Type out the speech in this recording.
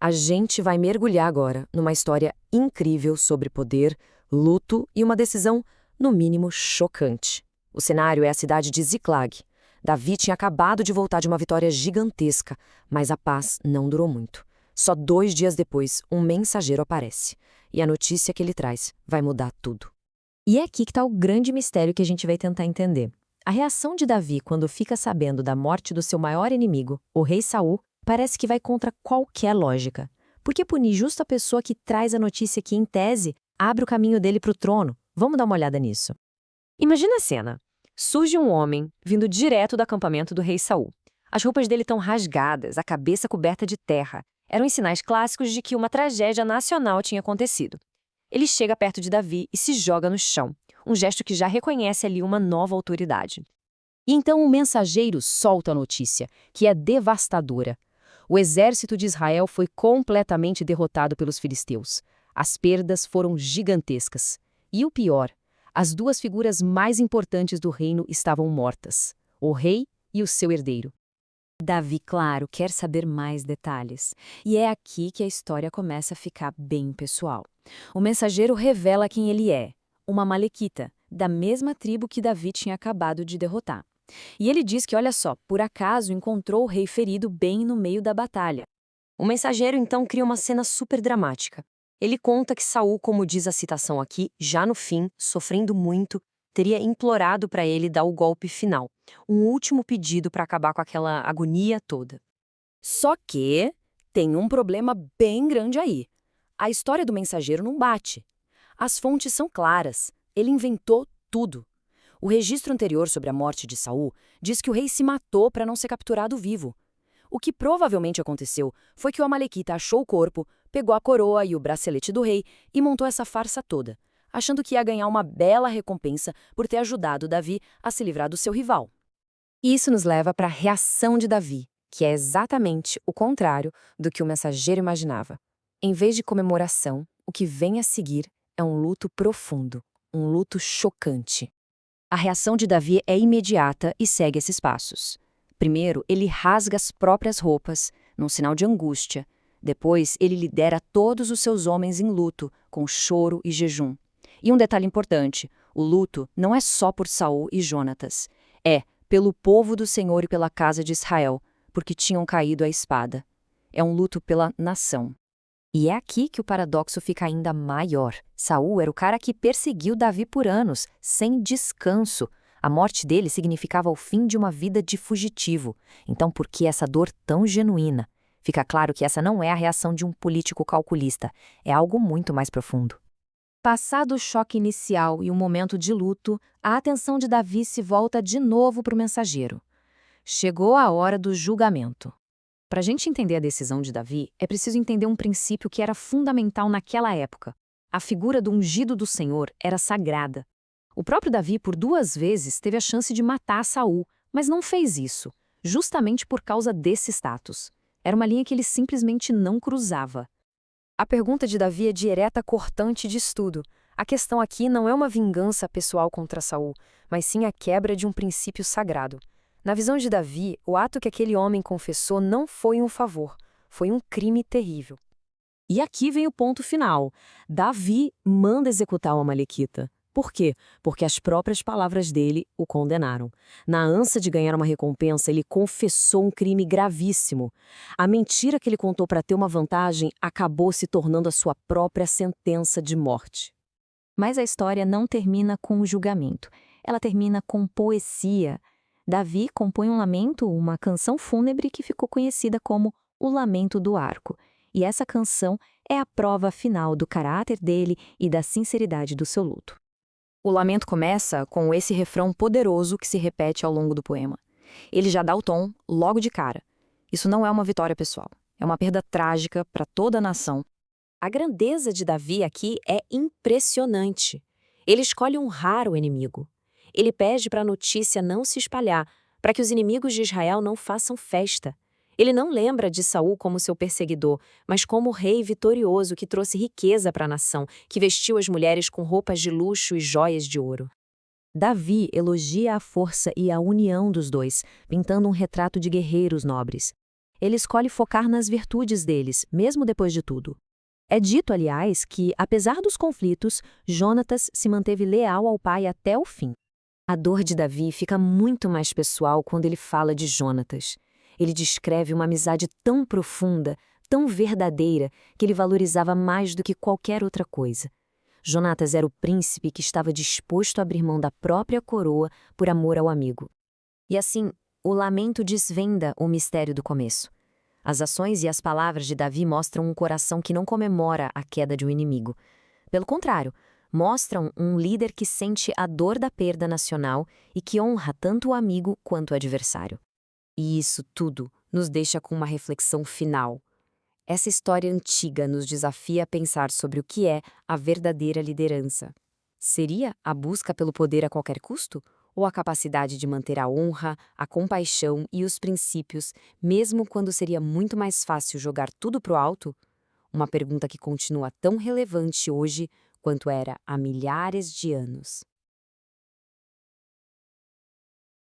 A gente vai mergulhar agora numa história incrível sobre poder, luto e uma decisão, no mínimo, chocante. O cenário é a cidade de Ziklag. Davi tinha acabado de voltar de uma vitória gigantesca, mas a paz não durou muito. Só 2 dias depois, um mensageiro aparece. E a notícia que ele traz vai mudar tudo. E é aqui que está o grande mistério que a gente vai tentar entender. A reação de Davi quando fica sabendo da morte do seu maior inimigo, o rei Saul, parece que vai contra qualquer lógica. Por que punir justo a pessoa que traz a notícia que, em tese, abre o caminho dele para o trono? Vamos dar uma olhada nisso. Imagina a cena. Surge um homem vindo direto do acampamento do rei Saul. As roupas dele estão rasgadas, a cabeça coberta de terra. Eram os sinais clássicos de que uma tragédia nacional tinha acontecido. Ele chega perto de Davi e se joga no chão, um gesto que já reconhece ali uma nova autoridade. E então o mensageiro solta a notícia, que é devastadora. O exército de Israel foi completamente derrotado pelos filisteus. As perdas foram gigantescas. E o pior, as 2 figuras mais importantes do reino estavam mortas: o rei e o seu herdeiro. Davi, claro, quer saber mais detalhes. E é aqui que a história começa a ficar bem pessoal. O mensageiro revela quem ele é, uma amalequita, da mesma tribo que Davi tinha acabado de derrotar. E ele diz que, olha só, por acaso encontrou o rei ferido bem no meio da batalha. O mensageiro então cria uma cena super dramática. Ele conta que Saul, como diz a citação aqui, já no fim, sofrendo muito, teria implorado para ele dar o golpe final, um último pedido para acabar com aquela agonia toda. Só que tem um problema bem grande aí. A história do mensageiro não bate. As fontes são claras. Ele inventou tudo. O registro anterior sobre a morte de Saul diz que o rei se matou para não ser capturado vivo. O que provavelmente aconteceu foi que o amalequita achou o corpo, pegou a coroa e o bracelete do rei e montou essa farsa toda, achando que ia ganhar uma bela recompensa por ter ajudado Davi a se livrar do seu rival. Isso nos leva para a reação de Davi, que é exatamente o contrário do que o mensageiro imaginava. Em vez de comemoração, o que vem a seguir é um luto profundo, um luto chocante. A reação de Davi é imediata e segue esses passos. Primeiro, ele rasga as próprias roupas, num sinal de angústia. Depois, ele lidera todos os seus homens em luto, com choro e jejum. E um detalhe importante, o luto não é só por Saul e Jonatas. É pelo povo do Senhor e pela casa de Israel, porque tinham caído à espada. É um luto pela nação. E é aqui que o paradoxo fica ainda maior. Saul era o cara que perseguiu Davi por anos, sem descanso. A morte dele significava o fim de uma vida de fugitivo. Então, por que essa dor tão genuína? Fica claro que essa não é a reação de um político calculista. É algo muito mais profundo. Passado o choque inicial e o momento de luto, a atenção de Davi se volta de novo para o mensageiro. Chegou a hora do julgamento. Para a gente entender a decisão de Davi, é preciso entender um princípio que era fundamental naquela época. A figura do ungido do Senhor era sagrada. O próprio Davi, por 2 vezes, teve a chance de matar Saul, mas não fez isso, justamente por causa desse status. Era uma linha que ele simplesmente não cruzava. A pergunta de Davi é direta, cortante de estudo. A questão aqui não é uma vingança pessoal contra Saul, mas sim a quebra de um princípio sagrado. Na visão de Davi, o ato que aquele homem confessou não foi um favor, foi um crime terrível. E aqui vem o ponto final. Davi manda executar o amalequita. Por quê? Porque as próprias palavras dele o condenaram. Na ânsia de ganhar uma recompensa, ele confessou um crime gravíssimo. A mentira que ele contou para ter uma vantagem acabou se tornando a sua própria sentença de morte. Mas a história não termina com o julgamento. Ela termina com poesia. Davi compõe um lamento, uma canção fúnebre que ficou conhecida como o Lamento do Arco. E essa canção é a prova final do caráter dele e da sinceridade do seu luto. O lamento começa com esse refrão poderoso que se repete ao longo do poema. Ele já dá o tom logo de cara. Isso não é uma vitória pessoal, é uma perda trágica para toda a nação. A grandeza de Davi aqui é impressionante. Ele escolhe honrar o inimigo. Ele pede para a notícia não se espalhar, para que os inimigos de Israel não façam festa. Ele não lembra de Saul como seu perseguidor, mas como o rei vitorioso que trouxe riqueza para a nação, que vestiu as mulheres com roupas de luxo e joias de ouro. Davi elogia a força e a união dos dois, pintando um retrato de guerreiros nobres. Ele escolhe focar nas virtudes deles, mesmo depois de tudo. É dito, aliás, que, apesar dos conflitos, Jonatas se manteve leal ao pai até o fim. A dor de Davi fica muito mais pessoal quando ele fala de Jonatas. Ele descreve uma amizade tão profunda, tão verdadeira, que ele valorizava mais do que qualquer outra coisa. Jonatas era o príncipe que estava disposto a abrir mão da própria coroa por amor ao amigo. E assim, o lamento desvenda o mistério do começo. As ações e as palavras de Davi mostram um coração que não comemora a queda de um inimigo. Pelo contrário, mostram um líder que sente a dor da perda nacional e que honra tanto o amigo quanto o adversário. E isso tudo nos deixa com uma reflexão final. Essa história antiga nos desafia a pensar sobre o que é a verdadeira liderança. Seria a busca pelo poder a qualquer custo? Ou a capacidade de manter a honra, a compaixão e os princípios, mesmo quando seria muito mais fácil jogar tudo pro alto? Uma pergunta que continua tão relevante hoje quanto era há milhares de anos.